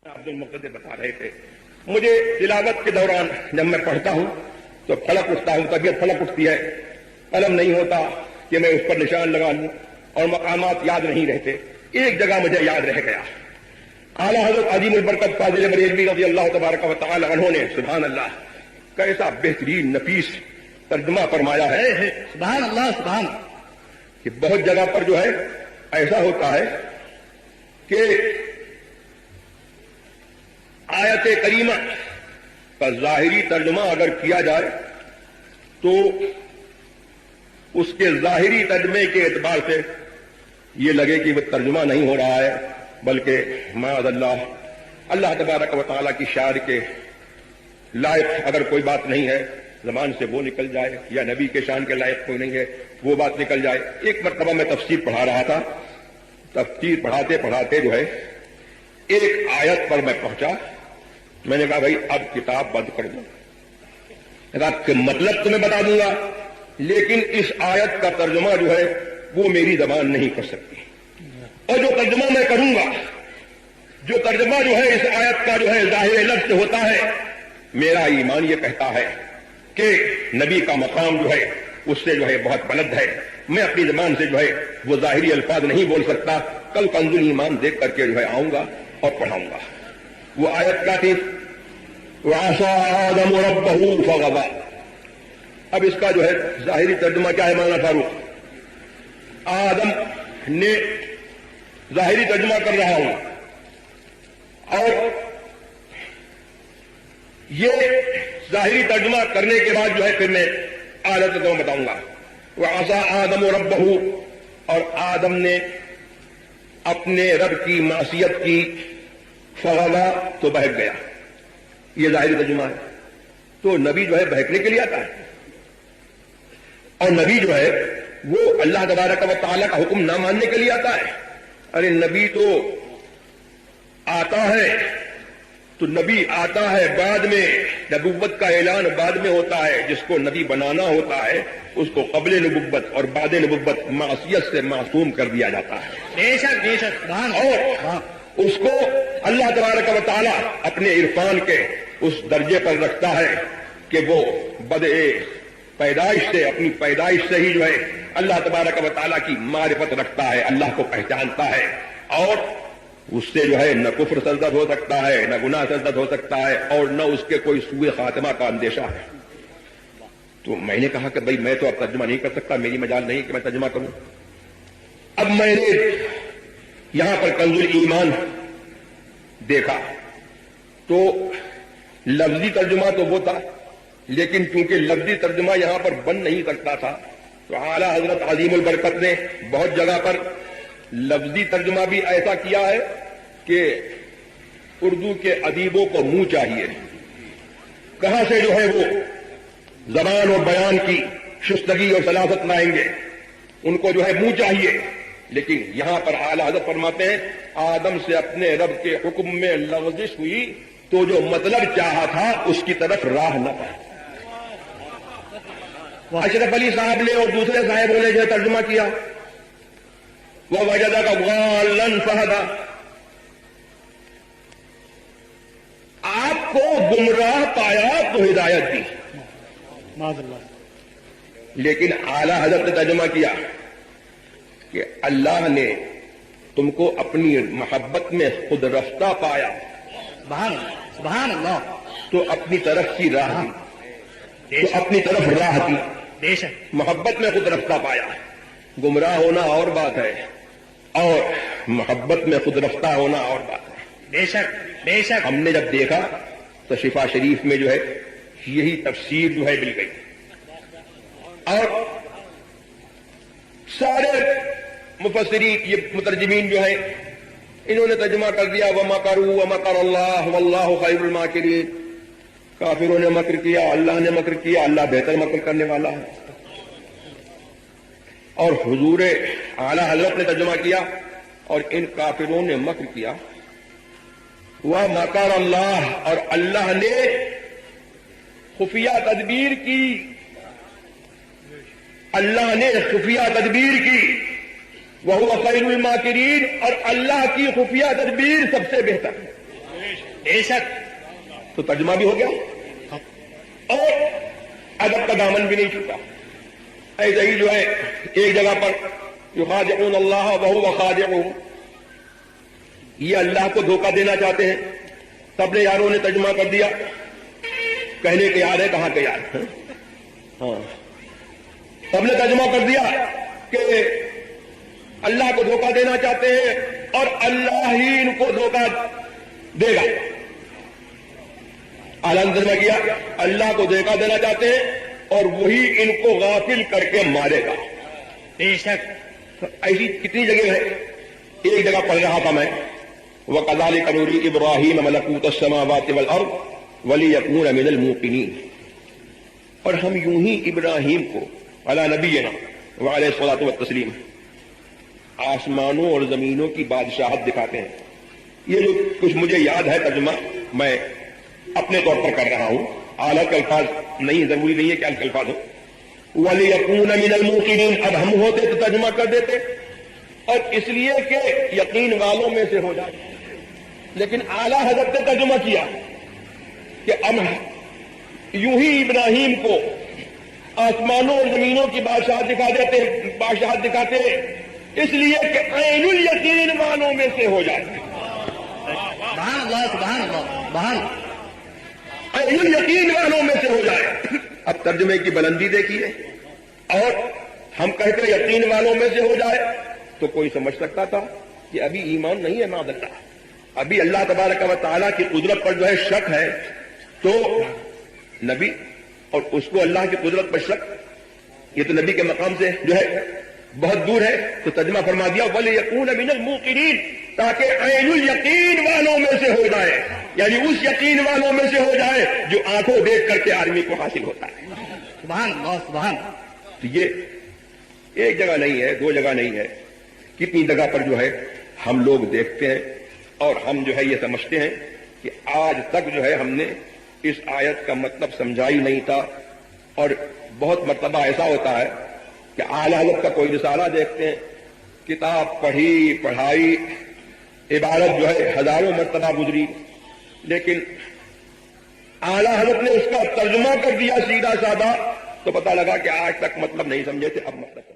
عبد المقتدر بتا رہے تھے، مجھے تلاوت کے دوران جب میں پڑھتا ہوں تو پھلک اٹھتا ہوں، طبیعت پھلک اٹھتی ہے، قلم نہیں ہوتا کہ میں اس پر نشان لگا لوں اور مقامات یاد نہیں رہتے۔ ایک جگہ مجھے یاد رہ گیا، اعلیٰ حضرت عظیم البرکت فاضل بریلوی رضی اللہ تبارک و تعالی عنہ نے سبحان اللہ کیسا بہترین نفیس ترجمہ فرمایا ہے، سبحان اللہ سبحان اللہ، کہ بہت جگہ پر جو ہے ایسا ہوتا ہے کہ آیت کریمہ کا ظاہری ترجمہ اگر کیا جائے تو اس کے ظاہری ترجمے کے اعتبار سے یہ لگے کہ وہ ترجمہ نہیں ہو رہا ہے، بلکہ معاذ اللہ اللہ تبارک و تعالیٰ کی شان کے لائق اگر کوئی بات نہیں ہے زبان سے وہ نکل جائے، یا نبی کے شان کے لائق کوئی نہیں ہے وہ بات نکل جائے۔ ایک مرتبہ میں تفسیر پڑھا رہا تھا، تفسیر پڑھاتے پڑھاتے جو ہے ایک آیت پر میں پہنچا، میں نے کہا بھائی اب کتاب بند کر دوں، کہ مطلب تو میں بتا دوں گا لیکن اس آیت کا ترجمہ جو ہے وہ میری زبان نہیں کر سکتی، اور جو ترجمہ میں کروں گا، جو ترجمہ جو ہے اس آیت کا جو ہے ظاہر لفظ سے ہوتا ہے، میرا ایمان یہ کہتا ہے کہ نبی کا مقام جو ہے اس سے جو ہے بہت بلند ہے، میں اپنی زبان سے جو ہے وہ ظاہری الفاظ نہیں بول سکتا، کل کنز ایمان دیکھ کر کے جو ہے آؤں گا اور پڑھاؤں گا۔ وہ آیت کیا تھی؟ وَعَصَىٰ آدَمُ رَبَّهُ فَغَوَىٰ۔ اب اس کا جو ہے ظاہری ترجمہ کیا ہے مولانا فاروق؟ آدم نے ظاہری ترجمہ کر رہا ہوں، اور یہ ظاہری ترجمہ کرنے کے بعد جو ہے پھر میں اعلیٰ ترجمہ بتاؤں گا۔ وَعَصَىٰ آدَمُ رَبَّهُ، اور آدم نے اپنے رب کی معصیت کی، فغوا تو بہک گیا، یہ ظاہری ترجمہ ہے۔ تو نبی جو ہے بہکنے کے لیے آتا ہے، اور نبی جو ہے وہ اللہ تبارک و تعالیٰ کا حکم نہ ماننے کے لیے آتا ہے۔ ارے نبی تو آتا ہے، تو نبی آتا ہے بعد میں، نبوت کا اعلان بعد میں ہوتا ہے، جس کو نبی بنانا ہوتا ہے اس کو قبل نبوت اور بعد نبوت معصیت سے معصوم کر دیا جاتا ہے۔ بے شک بے شک، اور اس کو اللہ تبارک و تعالیٰ اپنے عرفان کے اس درجے پر رکھتا ہے کہ وہ بدء پیدائش سے، اپنی پیدائش سے ہی جو ہے اللہ تبارک و تعالیٰ کی معرفت رکھتا ہے، اللہ کو پہچانتا ہے، اور اس سے جو ہے نہ کفر سرزد ہو سکتا ہے، نہ گناہ سرزد ہو سکتا ہے، اور نہ اس کے کوئی سوء خاتمہ کا اندیشہ ہے۔ تو میں نے کہا کہ بھائی میں تو اب ترجمہ نہیں کر سکتا، میری مجال نہیں کہ میں ترجمہ کروں۔ اب میں نے یہاں پر کنز ایمان دیکھا تو لفظی ترجمہ تو وہ تھا، لیکن چونکہ لفظی ترجمہ یہاں پر بن نہیں سکتا تھا تو اعلیٰ حضرت عظیم البرکت نے بہت جگہ پر لفظی ترجمہ بھی ایسا کیا ہے کہ اردو کے ادیبوں کو منہ چاہیے، کہاں سے جو ہے وہ زبان اور بیان کی شستگی اور سلاست لائیں گے، ان کو جو ہے منہ چاہیے۔ لیکن یہاں پر اعلیٰ حضرت فرماتے ہیں آدم سے اپنے رب کے حکم میں لغزش ہوئی تو جو مطلب چاہا تھا اس کی طرف راہ نہ پائی۔ اشرف علی صاحب نے اور دوسرے صاحبوں نے جو ترجمہ کیا وَوَجَدَكَ ضَالًّا فَهَدَىٰ، آپ کو گمراہ پایا تو ہدایت دی۔ معاذ اللہ، لیکن اعلیٰ حضرت نے ترجمہ کیا کہ اللہ نے تم کو اپنی محبت میں خود رفتہ پایا، سبحان اللہ سبحان اللہ، تو اپنی طرف کی راہ دی، تو اپنی طرف راہ دی، بے شک محبت میں خود رفتہ پایا۔ گمراہ ہونا اور بات ہے، اور محبت میں خود رفتہ ہونا اور بات ہے۔ بے شک بے شک، ہم نے جب دیکھا تو شفا شریف میں جو ہے یہی تفسیر جو ہے مل گئی، اور سارے مفسرین یہ مترجمین جو ہیں انہوں نے ترجمہ کر دیا وَمَكَرُوا وَمَكَرَ اللَّهُ وَاللَّهُ خَيْرُ الْمَاكِرِينَ، کافروں نے مکر کیا، اللہ نے مکر کیا، اللہ بہتر مکر کرنے والا ہے۔ اور حضور اعلیٰ حضرت نے ترجمہ کیا اور ان کافروں نے مکر کیا، وَمَكَرَ اللَّهُ، اور اللہ نے خفیہ تدبیر کی، اللہ نے خفیہ تدبیر کی، وَهُوَ خَيْرُ الْمَاكِرِينَ، اور اللہ کی خفیہ تدبیر سب سے بہتر ہے۔ بے شک تو ترجمہ بھی ہو گیا اور ادب کا دامن بھی نہیں چھوٹا. ایسے ہی جو ہے ایک جگہ پر یخادعون اللہ وہو خادعہم، یہ اللہ کو دھوکہ دینا چاہتے ہیں. سب نے یاروں نے ترجمہ کر دیا، کہنے کے یار ہے کہاں کے یار. ہاں سب نے ترجمہ کر دیا کہ اللہ کو دھوکہ دینا چاہتے ہیں اور اللہ ہی ان کو دھوکہ دے گا. اعلیٰ ترجمہ کیا اللہ کو دھوکہ دینا چاہتے ہیں اور وہی ان کو غافل کر کے مارے گا. بے شک ایسی کتنی جگہ ہے. ایک جگہ پڑھ رہا تھا میں وَكَذَلِكَ نُرِي إِبْرَاهِيمَ مَلَكُوتَ السَّمَاوَاتِ وَالْأَرْضِ وَلِيَكُونَ مِنَ الْمُوقِنِينَ. اور ہم یوں ہی ابراہیم کو علی نبینا وعلیہ الصلاۃ والتسلیم آسمانوں اور زمینوں کی بادشاہت دکھاتے ہیں. یہ جو کچھ مجھے یاد ہے ترجمہ میں اپنے طور پر کر رہا ہوں، اعلیٰ کے الفاظ نہیں، ضروری نہیں ہے کہ کے الفاظ ہو. وَلِيَكُونَ مِنَ الْمُوقِنِينَ، اب ہم ہوتے تو ترجمہ کر دیتے اور اس لیے کہ یقین والوں میں سے ہو جائے. لیکن اعلیٰ حضرت نے ترجمہ کیا کہ اب یوں ہی ابراہیم کو آسمانوں اور زمینوں کی بادشاہت دکھاتے ہیں اس لیے کہ عین الیقین والوں میں سے ہو جائے. سبحان اللہ سبحان اللہ سبحان اللہ. عین الیقین والوں میں سے ہو جائے. اب ترجمے کی بلندی دیکھیے. اور ہم کہتے یقین والوں میں سے ہو جائے تو کوئی سمجھ سکتا تھا کہ ابھی ایمان نہیں ہے معاذ اللہ، ابھی اللہ تبارک و تعالیٰ کی قدرت پر جو ہے شک ہے. تو نبی اور اس کو اللہ کی قدرت پر شک، یہ تو نبی کے مقام سے جو ہے بہت دور ہے. تو ترجمہ فرما دیا وَلِيَكُونَ مِنَ الْمُوقِنِينَ، تاکہ عین الیقین والوں میں سے ہو جائے، یعنی اس یقین والوں میں سے ہو جائے جو آنکھوں دیکھ کر کے آدمی کو حاصل ہوتا ہے. سبحان اللہ سبحان اللہ. تو یہ ایک جگہ نہیں ہے، دو جگہ نہیں ہے، کتنی جگہ پر جو ہے ہم لوگ دیکھتے ہیں اور ہم جو ہے یہ سمجھتے ہیں کہ آج تک جو ہے ہم نے اس آیت کا مطلب سمجھا ہی نہیں تھا. اور بہت مرتبہ ایسا ہوتا ہے کہ اعلیٰ حضرت کا کوئی رسالہ دیکھتے ہیں، کتاب پڑھائی عبارت جو ہے ہزاروں مرتبہ گزری، لیکن اعلیٰ حضرت نے اس کا ترجمہ کر دیا سیدھا سادہ، تو پتہ لگا کہ آج تک مطلب نہیں سمجھے تھے، اب مطلب